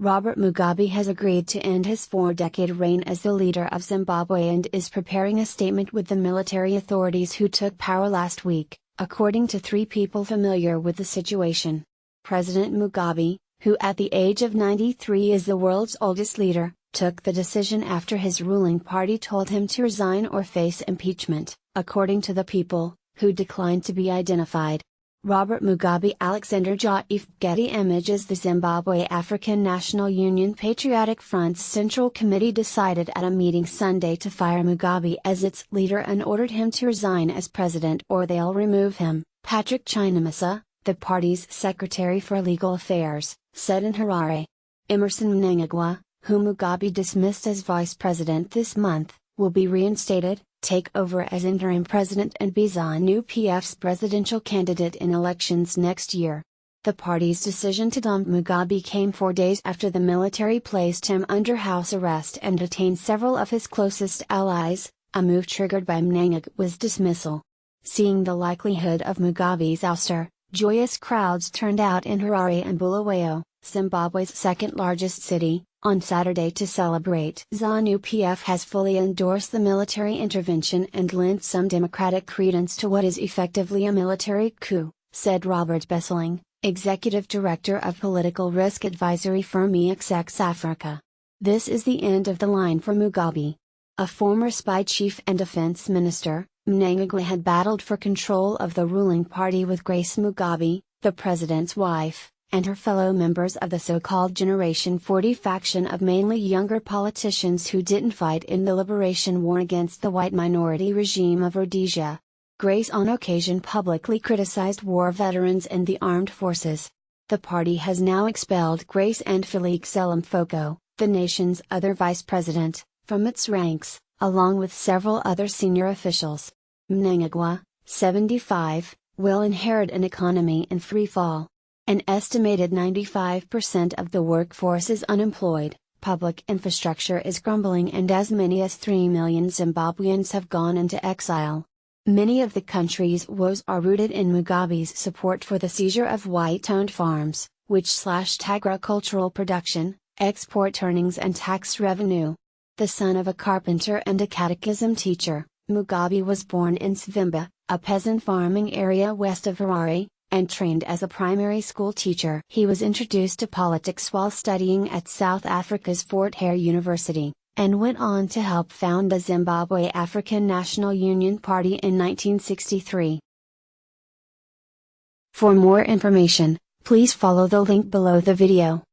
Robert Mugabe has agreed to end his 4-decade reign as the leader of Zimbabwe and is preparing a statement with the military authorities who took power last week, according to 3 people familiar with the situation. President Mugabe, who at the age of 93 is the world's oldest leader, took the decision after his ruling party told him to resign or face impeachment, according to the people, who declined to be identified. Robert Mugabe Alexander Joseph Getty Images. The Zimbabwe African National Union Patriotic Front's Central Committee decided at a meeting Sunday to fire Mugabe as its leader and ordered him to resign as president or they'll remove him, Patrick Chinamasa, the party's Secretary for Legal Affairs, said in Harare. Emmerson Mnangagwa, who Mugabe dismissed as vice president this month, will be reinstated, take over as interim president and be ZANU-PF's presidential candidate in elections next year. The party's decision to dump Mugabe came 4 days after the military placed him under house arrest and detained several of his closest allies, a move triggered by Mnangagwa's dismissal. Seeing the likelihood of Mugabe's ouster, joyous crowds turned out in Harare and Bulawayo, Zimbabwe's second-largest city, on Saturday to celebrate. ZANU-PF has fully endorsed the military intervention and lent some democratic credence to what is effectively a military coup, said Robert Besseling, executive director of political risk advisory firm EXX Africa. This is the end of the line for Mugabe. A former spy chief and defense minister, Mnangagwa had battled for control of the ruling party with Grace Mugabe, the president's wife, and her fellow members of the so-called Generation 40 faction of mainly younger politicians who didn't fight in the liberation war against the white minority regime of Rhodesia. Grace on occasion publicly criticized war veterans and the armed forces. The party has now expelled Grace and Felix Selamfoko, the nation's other vice president, from its ranks, along with several other senior officials. Mnangagwa, 75, will inherit an economy in free fall. An estimated 95% of the workforce is unemployed, public infrastructure is crumbling and as many as 3 million Zimbabweans have gone into exile. Many of the country's woes are rooted in Mugabe's support for the seizure of white-owned farms, which slashed agricultural production, export earnings and tax revenue. The son of a carpenter and a catechism teacher, Mugabe was born in Svimba, a peasant farming area west of Harare, and trained as a primary school teacher. He was introduced to politics while studying at South Africa's Fort Hare University, and went on to help found the Zimbabwe African National Union Party in 1963. For more information, please follow the link below the video.